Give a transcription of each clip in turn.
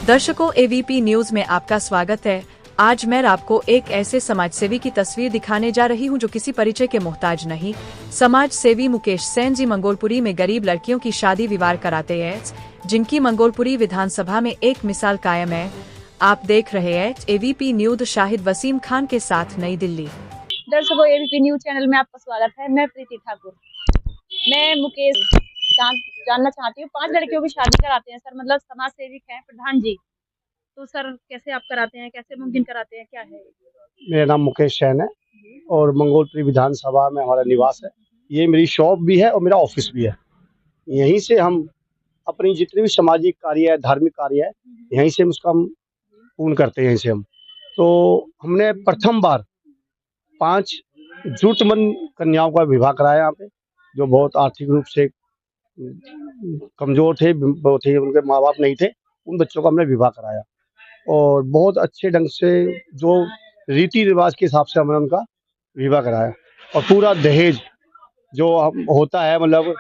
दर्शकों, AVP news में आपका स्वागत है। आज मैं आपको एक ऐसे समाजसेवी की तस्वीर दिखाने जा रही हूं जो किसी परिचय के मोहताज नहीं। समाज सेवी मुकेश सेन जी मंगोलपुरी में गरीब लड़कियों की शादी विवाह कराते हैं, जिनकी मंगोलपुरी विधानसभा में एक मिसाल कायम है। आप देख रहे हैं एवीपी न्यूज। शाहिद वसीम खान के साथ, नई दिल्ली। दर्शकों, एवीपी न्यूज चैनल में आपका स्वागत है। मैं प्रीति ठाकुर। मैं मुकेश जानना चाहती हूँ, 5 लड़कियों की शादी कराते हैं सर, मतलब समाज सेविक हैं प्रधान जी। तो सर कैसे आप कराते हैं, कैसे मुमकिन कराते हैं, क्या है? मेरा नाम मुकेश सेन है और मंगोलपुरी विधानसभा में हमारा निवास है। ये मेरी शॉप भी है और मेरा ऑफिस भी है। यहीं से हम अपनी जितने भी सामाजिक कार्य है, धार्मिक कार्य है, यहीं से हम उसका हम पूर्ण करते हैं। यहीं से हम तो हमने प्रथम बार 5 जरूरतमंद कन्याओं का विवाह कराया यहाँ पे, जो बहुत आर्थिक रूप से कमजोर थे, वो थे, उनके माँ बाप नहीं थे। उन बच्चों का हमने विवाह कराया और बहुत अच्छे ढंग से जो रीति रिवाज के हिसाब से हमने उनका विवाह कराया। और पूरा दहेज जो होता है, मतलब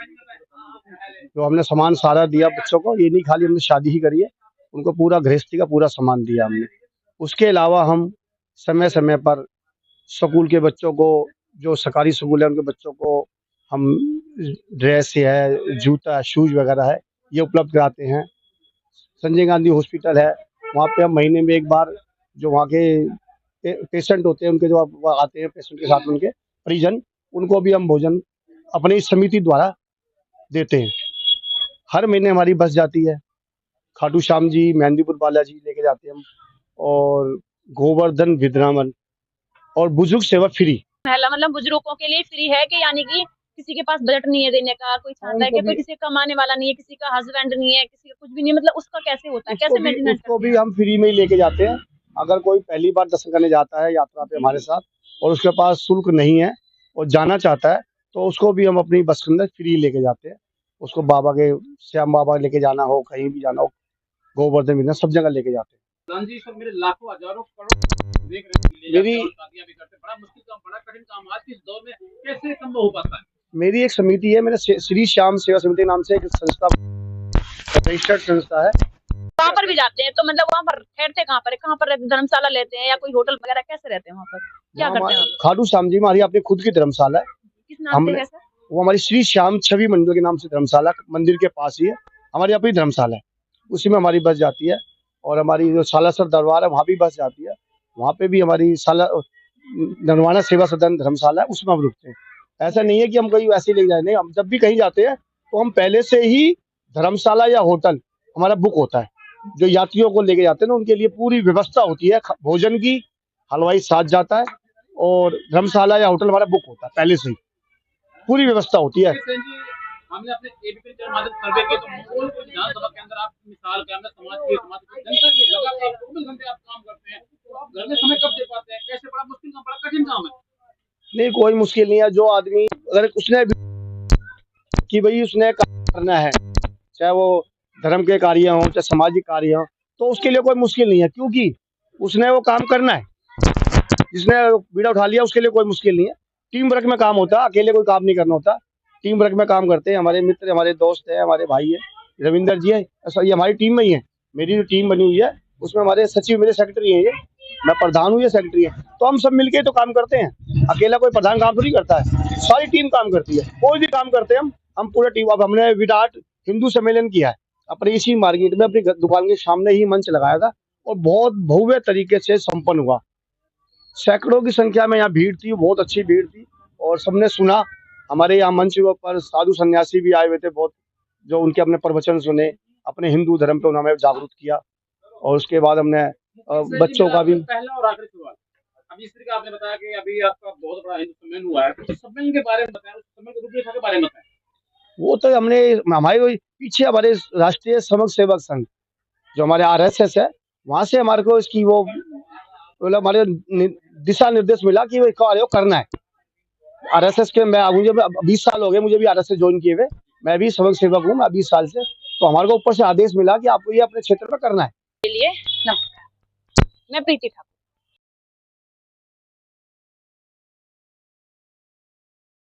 जो हमने सामान सारा दिया बच्चों को, ये नहीं खाली हमने शादी ही करी है, उनको पूरा गृहस्थी का पूरा सामान दिया हमने। उसके अलावा हम समय समय पर स्कूल के बच्चों को, जो सरकारी स्कूल है, उनके बच्चों को हम ड्रेस है, जूता, शूज वगैरह है, ये उपलब्ध कराते हैं। संजय गांधी हॉस्पिटल है, वहाँ पे हम महीने में एक बार जो वहाँ के पेशेंट होते हैं, उनके जो आते हैं पेशेंट के साथ उनके परिजन, उनको भी हम भोजन अपनी समिति द्वारा देते हैं। हर महीने हमारी बस जाती है, खाटू श्याम जी, मेहंदीपुर बालाजी लेके जाते हैं हम, और गोवर्धन वृंदावन और बुजुर्ग सेवा फ्री। मतलब बुजुर्गों के लिए फ्री है कि, यानी कि किसी के पास बजट नहीं है देने का, कोई चाहता है कि कोई किसी कमाने वाला नहीं है, किसी का हस्बैंड नहीं है, किसी का कुछ भी नहीं, मतलब उसका कैसे होता है, कैसे मैनेजमेंट? उसको भी हम फ्री में ही लेके जाते हैं। अगर कोई पहली बार दर्शन करने जाता है यात्रा पे हमारे साथ और उसके पास शुल्क नहीं है और जाना चाहता है, तो उसको भी हम अपनी बस के अंदर फ्री लेके जाते हैं। उसको बाबा के, श्याम बाबा लेके जाना हो, कहीं भी जाना हो, गोवर्धन में सब जगह लेके जाते हैं। जी सर, मेरे लाखों हजारों करोड़ देख रहे हैं, बड़ा मुश्किल काम, बड़ा कठिन काम आज के दौर में कैसे संभव हो पाता है? मेरी एक समिति है, मेरा श्री श्याम सेवा समिति नाम से एक संस्था, रजिस्टर्ड संस्था है। वहाँ पर भी जाते हैं तो मतलब वहाँ पर ठहरते कहाँ पर रहते? धर्मशाला लेते हैं या कोई होटल वगैरह, कैसे रहते हैं वहाँ पर, क्या करते हैं? खाटू श्याम जी हमारी अपनी खुद की धर्मशाला है। किस नाम से है सर? वो हमारी श्री श्याम छवि मंदिर के नाम से धर्मशाला, मंदिर के पास ही है हमारी अपनी धर्मशाला है। उसी में हमारी बस जाती है और हमारी जो सालासर दरबार है वहाँ भी बस जाती है। वहाँ पे भी हमारी नरवाना सेवा सदन धर्मशाला है, उसमें हम रुकते हैं। ऐसा नहीं है कि हम कहीं वैसे ही ले जाए, नहीं, हम जब भी कहीं जाते हैं तो हम पहले से ही धर्मशाला या होटल हमारा बुक होता है। जो यात्रियों को लेके जाते हैं ना, उनके लिए पूरी व्यवस्था होती है, भोजन की, हलवाई साथ जाता है और धर्मशाला या होटल हमारा बुक होता है, पहले से ही पूरी व्यवस्था होती है। हमने अपने एबीपी के माध्यम से सर्वे किया तो मंगोलपुर विधानसभा के अंदर आप मिसाल के अंदर समाज की जनता के लगातार 24 घंटे आप काम करते हैं, तो आप घर में समय कब दे पाते हैं? कैसे? बड़ा मुश्किल काम, बड़ा कठिन काम है। नहीं, कोई मुश्किल नहीं है। जो आदमी अगर उसने कि भाई उसने करना है, चाहे वो धर्म के कार्य हो, चाहे सामाजिक कार्य हो, तो उसके लिए कोई मुश्किल नहीं है, क्योंकि उसने वो काम करना है। जिसने बीड़ा उठा लिया उसके लिए कोई मुश्किल नहीं है। टीम वर्क में काम होता है, अकेले कोई काम नहीं करना होता। टीम वर्क में काम करते हैं हमारे मित्र, हमारे दोस्त हैं, हमारे भाई है, रविंदर जी है, ये हमारी टीम में ही है। मेरी जो टीम बनी हुई है उसमें हमारे सचिव, मेरे सेक्रेटरी है, ये मैं प्रधान हूँ, ये सेक्रेटरी है। तो हम सब मिलके तो काम करते हैं, अकेला कोई प्रधान काम थोड़ी करता है, सारी टीम काम करती है। कोई भी काम करते हैं हम पूरा टीम। अब हमने विराट हिंदू सम्मेलन किया है अपने इसी मार्केट में, अपनी दुकान के सामने ही मंच लगाया था और बहुत भव्य तरीके से संपन्न हुआ। सैकड़ों की संख्या में यहाँ भीड़ थी, बहुत अच्छी भीड़ थी और सबने सुना। हमारे यहाँ मंच पर साधु सन्यासी भी आए हुए थे बहुत, जो उनके अपने प्रवचन सुने, अपने हिंदू धर्म पे उन्होंने जागरूक किया। और उसके बाद हमने बच्चों का भी। पहला और आखिरी सवाल, अभी इस तरीके आपने बताया कि अभी आपका बहुत बड़ा हिंदू सम्मेलन हुआ है, तो सम्मेलन के बारे में बताएं, उस सम्मेलन की रूपरेखा के बारे में बताएं। वो तो हमने हमारे पीछे हमारे राष्ट्रीय समक सेवक संघ, जो हमारे RSS है, वहां से हमारे को इसकी वो मतलब हमारे दिशा निर्देश मिला कि वो कार्य करना है। RSS के मैं मुझे 20 साल हो गए मुझे भी RSS ज्वाइन किए हुए, मैं भी समक सेवक हूँ, मैं 20 साल से। तो हमारे को ऊपर से आदेश मिला कि आपको ये अपने क्षेत्र में करना है। मैं प्रीति ठाकुर।